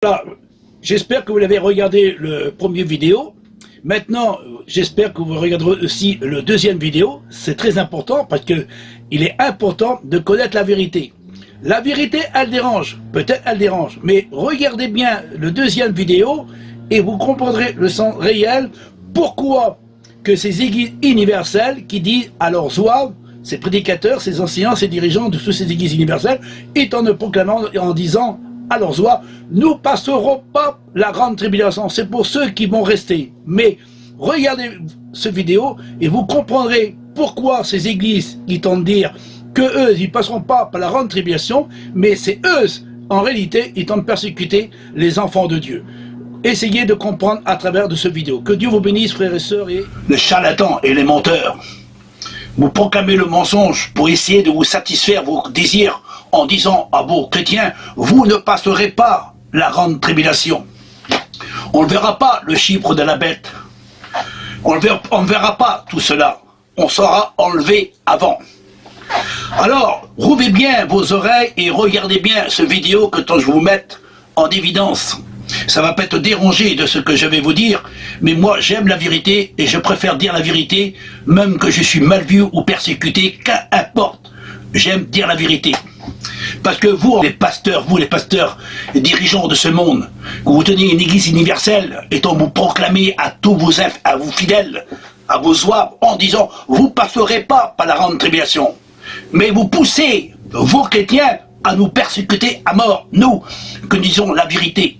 Voilà, j'espère que vous l'avez regardé le premier vidéo. Maintenant, j'espère que vous regarderez aussi le deuxième vidéo. C'est très important parce que il est important de connaître la vérité. La vérité, elle dérange. Peut-être elle dérange. Mais regardez bien le deuxième vidéo et vous comprendrez le sens réel. Pourquoi que ces églises universelles qui disent à leurs oies, ces prédicateurs, ces enseignants, ces dirigeants de toutes ces églises universelles, étant en proclamant en disant à leurs oies, nous passerons pas la grande tribulation. C'est pour ceux qui vont rester. Mais regardez cette vidéo et vous comprendrez pourquoi ces églises qui tentent de dire que eux, ils passeront pas par la grande tribulation, mais c'est eux, en réalité, ils tentent de persécuter les enfants de Dieu. Essayez de comprendre à travers de cette vidéo. Que Dieu vous bénisse, frères et sœurs. Et les charlatans et les menteurs, vous proclamez le mensonge pour essayer de vous satisfaire vos désirs en disant à vos chrétiens, vous ne passerez pas la grande tribulation. On ne verra pas le chiffre de la bête. On ne verra pas tout cela. On sera enlevé avant. Alors, rouvez bien vos oreilles et regardez bien cette vidéo que je vous mette en évidence. Ça va peut-être déranger de ce que je vais vous dire, mais moi j'aime la vérité et je préfère dire la vérité, même que je suis mal vu ou persécuté, qu'importe. J'aime dire la vérité. Parce que vous les pasteurs dirigeants de ce monde, vous tenez une église universelle, et on vous proclamez à tous à vos fidèles, à vos oies, en disant, vous passerez pas par la grande tribulation. Mais vous poussez vos chrétiens à nous persécuter à mort, nous, que nous disons la vérité.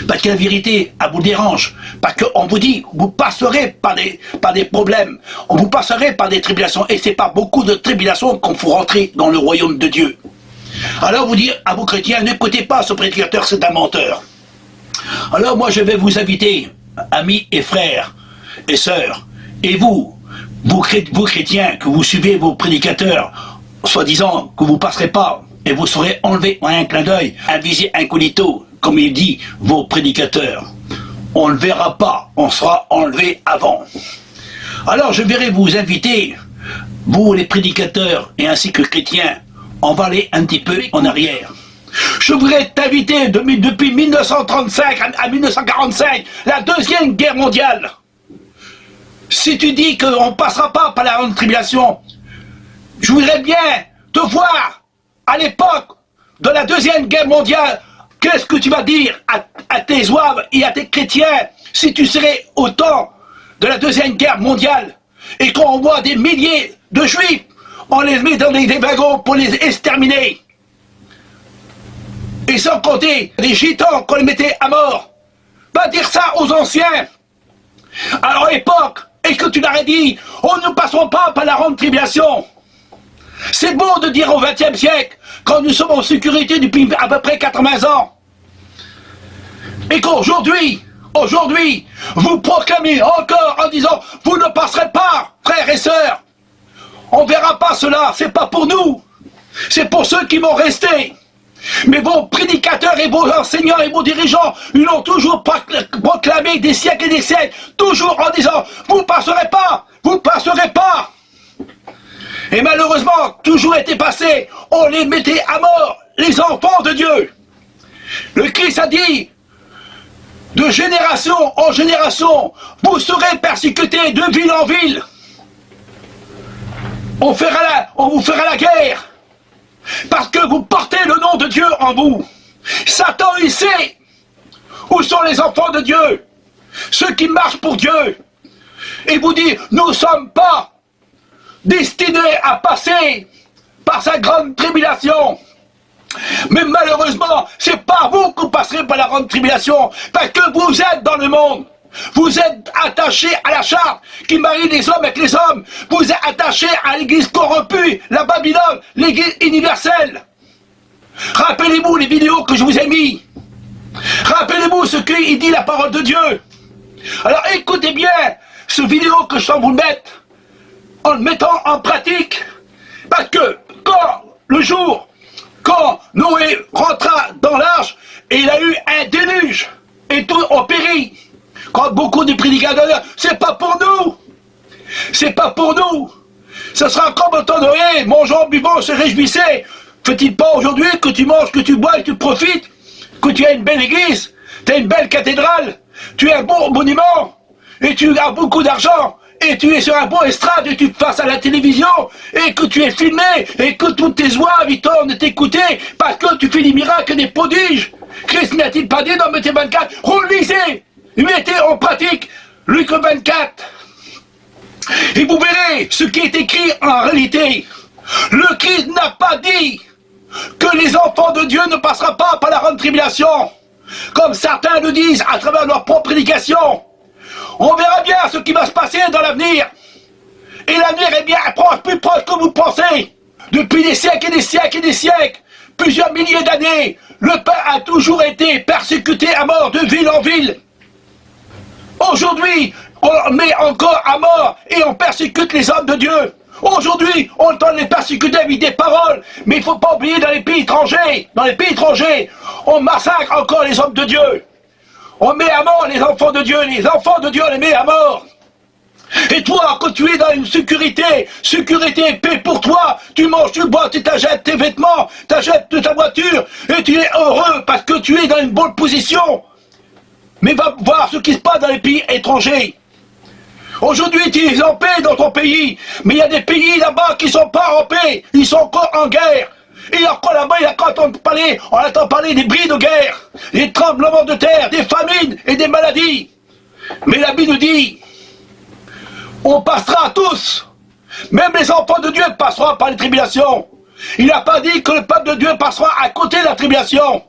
Parce que la vérité, elle vous dérange. Parce qu'on vous dit, vous passerez par des problèmes. On vous passerez par des tribulations. Et c'est pas beaucoup de tribulations qu'on faut rentrer dans le royaume de Dieu. Alors vous dire à vos chrétiens, n'écoutez pas ce prédicateur, c'est un menteur. Alors moi je vais vous inviter, amis et frères et sœurs, et vous chrétiens, que vous suivez vos prédicateurs, soi-disant que vous ne passerez pas, et vous serez enlevés en un clin d'œil, invisé incognito, comme il dit vos prédicateurs. On ne verra pas, on sera enlevé avant. Alors je vais vous inviter, vous les prédicateurs, et ainsi que chrétiens, on va aller un petit peu en arrière. Je voudrais t'inviter depuis 1935 à 1945, la deuxième guerre mondiale. Si tu dis qu'on ne passera pas par la grande tribulation, je voudrais bien te voir à l'époque de la deuxième guerre mondiale. Qu'est-ce que tu vas dire à tes oies et à tes chrétiens si tu serais au temps de la deuxième guerre mondiale et qu'on voit des milliers de juifs, on les met dans des wagons pour les exterminer. Et sans compter les gitans qu'on les mettait à mort. Va dire ça aux anciens. Alors à l'époque, est-ce que tu l'aurais dit, on ne passeront pas par la grande tribulation. C'est beau de dire au XXe siècle, quand nous sommes en sécurité depuis à peu près 80 ans. Et qu'aujourd'hui, vous proclamez encore en disant, vous ne passerez pas, frères et sœurs. On ne verra pas cela, c'est pas pour nous, c'est pour ceux qui vont rester. Mais vos prédicateurs et vos enseignants et vos dirigeants, ils ont toujours proclamé des siècles et des siècles, toujours en disant, vous ne passerez pas, vous ne passerez pas. Et malheureusement, toujours été passé, on les mettait à mort, les enfants de Dieu. Le Christ a dit, de génération en génération, vous serez persécutés de ville en ville. On vous fera la guerre, parce que vous portez le nom de Dieu en vous. Satan, il sait où sont les enfants de Dieu, ceux qui marchent pour Dieu. Et vous dit, nous ne sommes pas destinés à passer par sa grande tribulation. Mais malheureusement, c'est pas vous que vous passerez par la grande tribulation, parce que vous êtes dans le monde. Vous êtes attachés à la charte qui marie les hommes avec les hommes. Vous êtes attachés à l'église corrompue, la Babylone, l'église universelle. Rappelez-vous les vidéos que je vous ai mis. Rappelez-vous ce qu'il dit la parole de Dieu. Alors écoutez bien ce vidéo que je vais vous mettre en le mettant en pratique. Parce que quand Noé rentra dans l'arche, et il a eu un déluge, et tout ont péri. Quand beaucoup de prédicateurs, c'est pas pour nous. C'est pas pour nous. Ce sera comme au temps de Noé, mangeant, buvant, se réjouissait. Fait-il pas aujourd'hui que tu manges, que tu bois et que tu profites, que tu as une belle église, tu as une belle cathédrale, tu es un bon monument, et tu as beaucoup d'argent, et tu es sur un bon estrade, et tu passes à la télévision, et que tu es filmé, et que toutes tes oies tournent de t'écouter, parce que tu fais des miracles et des prodiges. Christ n'a-t-il pas dit dans Matthieu 24, relisez, mettez en pratique Luc 24, et vous verrez ce qui est écrit en réalité. Le Christ n'a pas dit que les enfants de Dieu ne passeront pas par la grande tribulation, comme certains le disent à travers leur propre prédication. On verra bien ce qui va se passer dans l'avenir. Et l'avenir est bien proche, plus proche que vous pensez. Depuis des siècles et des siècles et des siècles, plusieurs milliers d'années, le peuple a toujours été persécuté à mort de ville en ville. Aujourd'hui, on met encore à mort et on persécute les hommes de Dieu. Aujourd'hui, on entend les persécuter avec des paroles, mais il ne faut pas oublier dans les pays étrangers, on massacre encore les hommes de Dieu. On met à mort les enfants de Dieu on les met à mort. Et toi, quand tu es dans une sécurité, paix pour toi, tu manges, tu bois, tu t'achètes tes vêtements, t'achètes ta voiture, et tu es heureux parce que tu es dans une bonne position. Mais va voir ce qui se passe dans les pays étrangers. Aujourd'hui, tu es en paix dans ton pays, mais il y a des pays là-bas qui ne sont pas en paix, ils sont encore en guerre. Et encore là-bas, on entend parler des bris de guerre, des tremblements de terre, des famines et des maladies. Mais la Bible nous dit, on passera tous, même les enfants de Dieu passeront par les tribulations. Il n'a pas dit que le peuple de Dieu passera à côté de la tribulation.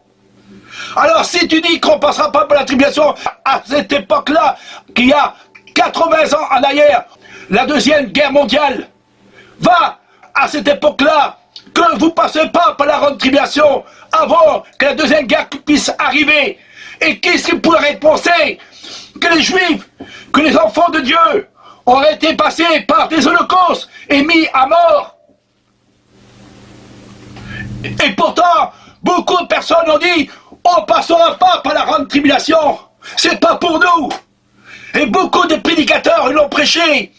Alors si tu dis qu'on ne passera pas par la tribulation, à cette époque-là, qu'il y a 80 ans en arrière, la deuxième guerre mondiale, va à cette époque-là, que vous ne passez pas par la grande tribulation avant que la deuxième guerre puisse arriver. Et qu'est-ce qui pourrait penser que les Juifs, que les enfants de Dieu auraient été passés par des holocaustes et mis à mort? Et pourtant, beaucoup de personnes ont dit, on ne passera pas par la grande tribulation, c'est pas pour nous. Et beaucoup de prédicateurs l'ont prêché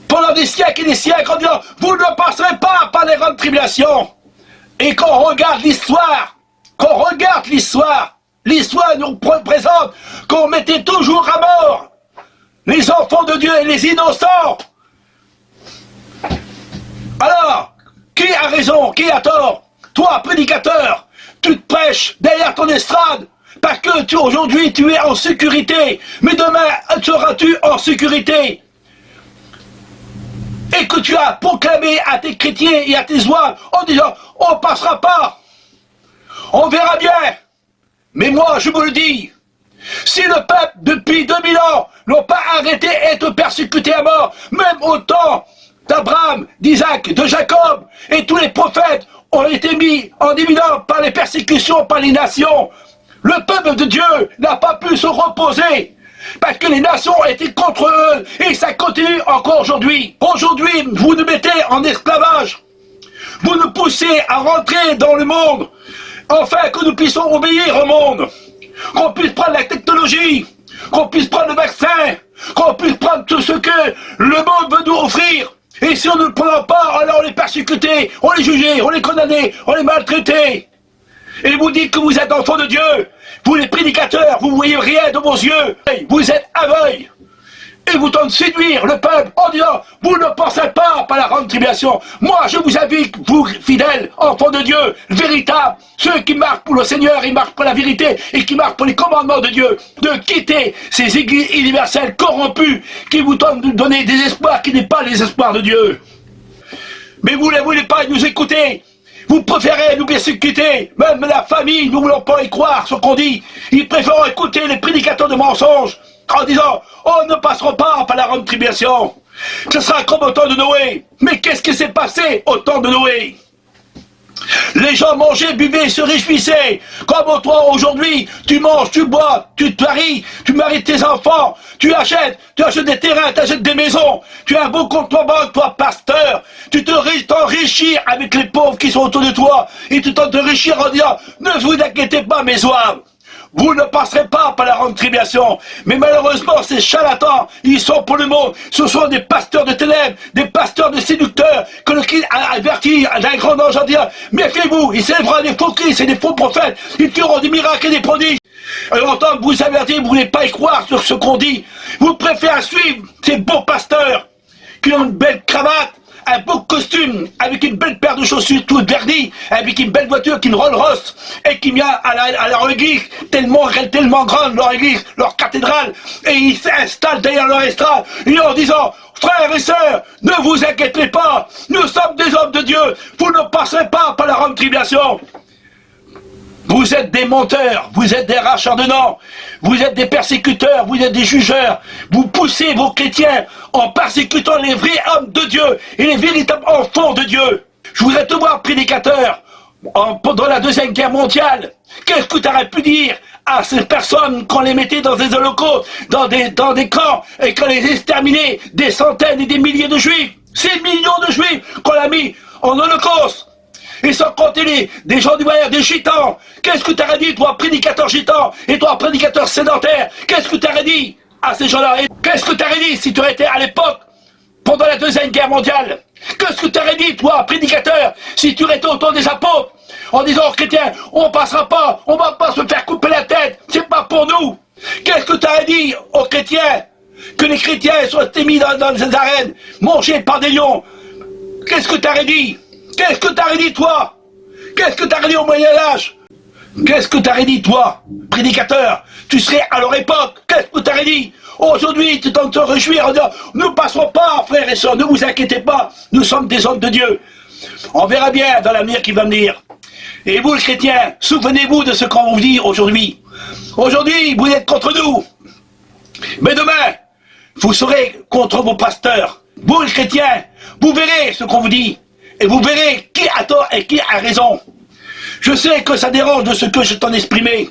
pendant des siècles et des siècles en disant, vous ne passerez pas par les grandes tribulations. Et quand on regarde l'histoire, l'histoire nous présente qu'on mettait toujours à mort les enfants de Dieu et les innocents. Alors, qui a raison, qui a tort? Toi, prédicateur, tu te prêches derrière ton estrade parce que aujourd'hui tu es en sécurité, mais demain seras-tu en sécurité? Et que tu as proclamé à tes chrétiens et à tes oies en disant on ne passera pas, on verra bien. Mais moi je vous le dis, si le peuple depuis 2000 ans n'ont pas arrêté d'être persécuté à mort, même au temps d'Abraham, d'Isaac, de Jacob, et tous les prophètes ont été mis en évidence par les persécutions, par les nations, le peuple de Dieu n'a pas pu se reposer. Parce que les nations étaient contre eux, et ça continue encore aujourd'hui. Aujourd'hui, vous nous mettez en esclavage. Vous nous poussez à rentrer dans le monde, afin que nous puissions obéir au monde. Qu'on puisse prendre la technologie, qu'on puisse prendre le vaccin, qu'on puisse prendre tout ce que le monde veut nous offrir. Et si on ne le prend pas, alors on les persécutait, on les jugeait, on les condamnait, on les maltraitait. Et vous dites que vous êtes enfants de Dieu. Vous les prédicateurs, vous ne voyez rien de vos yeux. Vous êtes aveugles. Et vous tentez de séduire le peuple en disant, vous ne pensez pas par la grande tribulation. Moi, je vous invite, vous fidèles, enfants de Dieu, véritables, ceux qui marchent pour le Seigneur, ils marchent pour la vérité et qui marchent pour les commandements de Dieu, de quitter ces églises universelles corrompues qui vous tentent de donner des espoirs qui n'est pas les espoirs de Dieu. Mais vous ne voulez pas nous écouter. Vous préférez nous persécuter, même la famille, nous ne voulons pas y croire ce qu'on dit. Ils préfèrent écouter les prédicateurs de mensonges en disant « Oh, ne passeront pas par la grande tribulation. Ce sera comme au temps de Noé. » Mais qu'est-ce qui s'est passé au temps de Noé? Les gens mangeaient, buvaient, se réjouissaient. Comme toi aujourd'hui, tu manges, tu bois, tu te maries tes enfants, tu achètes des terrains, tu achètes des maisons, tu as un beau compte en banque, toi, pasteur. Tu t'enrichis avec les pauvres qui sont autour de toi. Et tu t'enrichis en disant, ne vous inquiétez pas, mes oies. Vous ne passerez pas par la grande tribulation. Mais malheureusement, ces charlatans, ils sont pour le monde. Ce sont des pasteurs de ténèbres, des pasteurs de séducteurs, que le Christ a averti d'un grand ange en disant, méfiez-vous, il s'élèvera des faux Christ et des faux prophètes. Ils feront des miracles et des prodiges. Longtemps que vous avertissez, vous ne voulez pas y croire sur ce qu'on dit. Vous préférez suivre ces beaux pasteurs qui ont une belle cravate, un beau costume, avec une belle paire de chaussures toutes vernies, avec une belle voiture qui est une Rolls-Royce, et qui vient à leur église, tellement grande leur église, leur cathédrale, et ils s'installent derrière leur estrade, et en disant, frères et sœurs, ne vous inquiétez pas, nous sommes des hommes de Dieu, vous ne passerez pas par la grande tribulation. Vous êtes des menteurs, vous êtes des racheurs de noms, vous êtes des persécuteurs, vous êtes des jugeurs, vous poussez vos chrétiens en persécutant les vrais hommes de Dieu et les véritables enfants de Dieu. Je voudrais te voir, prédicateur, pendant la Deuxième Guerre mondiale. Qu'est-ce que tu aurais pu dire à ces personnes qu'on les mettait dans des holocaustes, dans des camps, et qu'on les exterminait, des centaines et des milliers de juifs, 6 millions de juifs qu'on a mis en holocauste. Et sans compter des gens du voyage, des gitans. Qu'est-ce que tu aurais dit, toi, prédicateur gitan, et toi, prédicateur sédentaire? Qu'est-ce que tu aurais dit à ces gens-là? Qu'est-ce que tu aurais dit si tu aurais été à l'époque, pendant la Deuxième Guerre mondiale? Qu'est-ce que tu aurais dit, toi, prédicateur, si tu aurais été autour des apôtres, en disant aux chrétiens, on passera pas, on va pas se faire couper la tête, c'est pas pour nous? Qu'est-ce que tu aurais dit aux chrétiens? Que les chrétiens soient mis dans ces arènes, mangés par des lions? Qu'est-ce que tu aurais dit? Qu'est-ce que t'aurais dit, toi? Qu'est-ce que t'aurais dit au Moyen-Âge? Qu'est-ce que t'aurais dit, toi, prédicateur? Tu serais à leur époque. Qu'est-ce que t'aurais dit? Aujourd'hui, tu t'en te réjouir en disant, nous ne passerons pas, frères et sœurs, ne vous inquiétez pas, nous sommes des hommes de Dieu. On verra bien dans l'avenir qui va venir. Et vous, les chrétiens, souvenez-vous de ce qu'on vous dit aujourd'hui. Aujourd'hui, vous êtes contre nous. Mais demain, vous serez contre vos pasteurs. Vous, les chrétiens, vous verrez ce qu'on vous dit. Et vous verrez qui a tort et qui a raison. Je sais que ça dérange de ce que je t'en ai exprimé.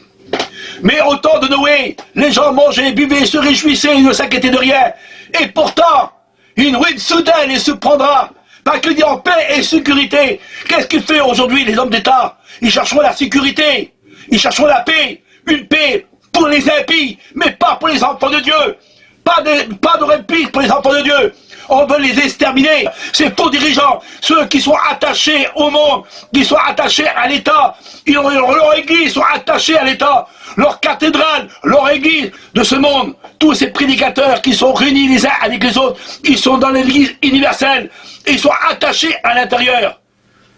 Mais au temps de Noé, les gens mangeaient, buvaient, se réjouissaient, ils ne s'inquiétaient de rien. Et pourtant, une ruine soudaine les surprendra. Pas que dit en paix et sécurité. Qu'est-ce qu'ils font aujourd'hui, les hommes d'État? Ils chercheront la sécurité. Ils chercheront la paix. Une paix pour les impies, mais pas pour les enfants de Dieu. Pas de répit pour les enfants de Dieu. On veut les exterminer. Ces faux dirigeants, ceux qui sont attachés au monde, qui sont attachés à l'État, leur église sont attachés à l'État, leur cathédrale, leur église de ce monde. Tous ces prédicateurs qui sont réunis les uns avec les autres, ils sont dans l'église universelle, ils sont attachés à l'intérieur.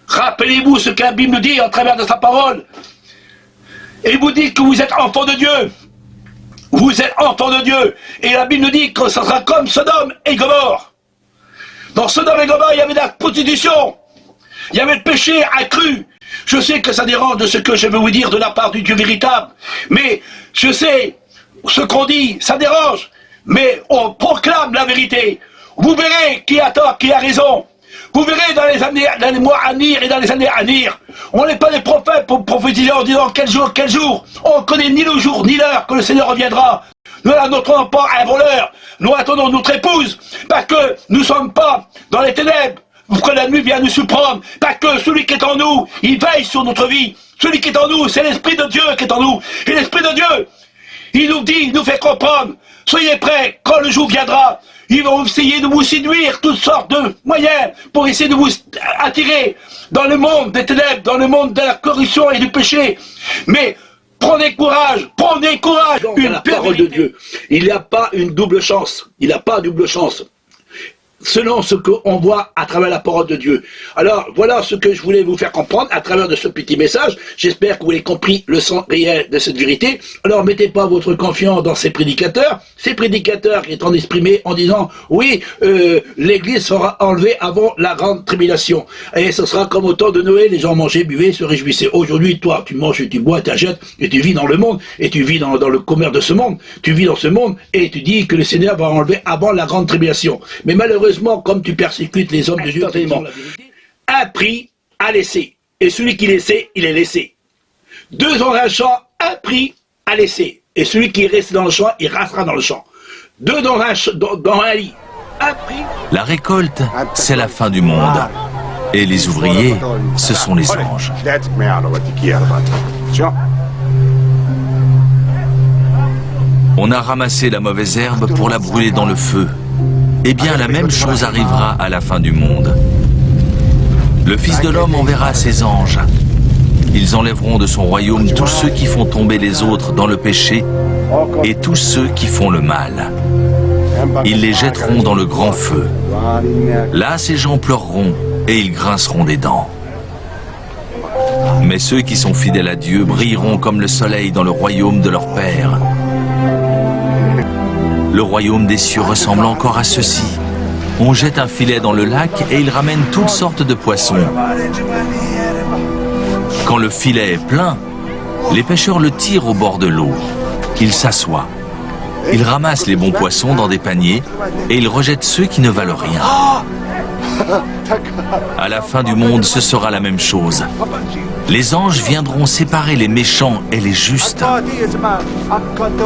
Rappelez-vous ce que la Bible nous dit en travers de sa parole. Et vous dites que vous êtes enfants de Dieu. Vous êtes enfants de Dieu. Et la Bible nous dit que ça sera comme Sodome et Gomorrhe. Dans Sodome et Gomorrhe, il y avait de la prostitution. Il y avait le péché accru. Je sais que ça dérange de ce que je veux vous dire de la part du Dieu véritable. Mais je sais, ce qu'on dit, ça dérange. Mais on proclame la vérité. Vous verrez qui a tort, qui a raison. Vous verrez dans les mois à venir et dans les années à venir. On n'est pas des prophètes pour prophétiser en disant quel jour. On ne connaît ni le jour ni l'heure que le Seigneur reviendra. Nous n'attendons pas un voleur. Nous attendons notre épouse. Parce que nous ne sommes pas dans les ténèbres. Que la nuit vient nous surprendre. Parce que celui qui est en nous, il veille sur notre vie. Celui qui est en nous, c'est l'Esprit de Dieu qui est en nous. Et l'Esprit de Dieu, il nous dit, il nous fait comprendre. Soyez prêts quand le jour viendra. Ils vont essayer de vous séduire, toutes sortes de moyens pour essayer de vous attirer dans le monde des ténèbres, dans le monde de la corruption et du péché. Mais prenez courage, prenez courage. Une parole de Dieu. Il n'y a pas une double chance. Il n'y a pas double chance. Selon ce qu'on voit à travers la parole de Dieu. Alors, voilà ce que je voulais vous faire comprendre à travers de ce petit message. J'espère que vous avez compris le sens réel de cette vérité. Alors, mettez pas votre confiance dans ces prédicateurs qui sont exprimés en disant, oui, l'église sera enlevée avant la grande tribulation. Et ce sera comme au temps de Noé, les gens mangeaient, buvaient, se réjouissaient. Aujourd'hui, toi, tu manges et tu bois, tu achètes, et tu vis dans le monde, et tu vis dans le commerce de ce monde. Tu vis dans ce monde, et tu dis que le Seigneur va enlever avant la grande tribulation. Mais malheureusement, comme tu persécutes les hommes de Dieu, un prix à laisser. Et celui qui laissait, il est laissé. Deux dans un champ, un prix à laisser. Et celui qui est resté dans le champ, il restera dans le champ. Deux dans un lit, un prix. La récolte, c'est la fin du monde. Et les ouvriers, ce sont les anges. On a ramassé la mauvaise herbe pour la brûler dans le feu. Eh bien, la même chose arrivera à la fin du monde. Le Fils de l'homme enverra ses anges. Ils enlèveront de son royaume tous ceux qui font tomber les autres dans le péché et tous ceux qui font le mal. Ils les jetteront dans le grand feu. Là, ces gens pleureront et ils grinceront des dents. Mais ceux qui sont fidèles à Dieu brilleront comme le soleil dans le royaume de leur Père. Le royaume des cieux ressemble encore à ceci. On jette un filet dans le lac et il ramène toutes sortes de poissons. Quand le filet est plein, les pêcheurs le tirent au bord de l'eau. Ils s'assoient. Ils ramassent les bons poissons dans des paniers et ils rejettent ceux qui ne valent rien. À la fin du monde, ce sera la même chose. Les anges viendront séparer les méchants et les justes.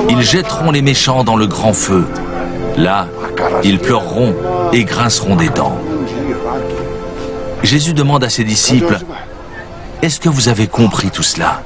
Ils jetteront les méchants dans le grand feu. Là, ils pleureront et grinceront des dents. Jésus demande à ses disciples, « Est-ce que vous avez compris tout cela ?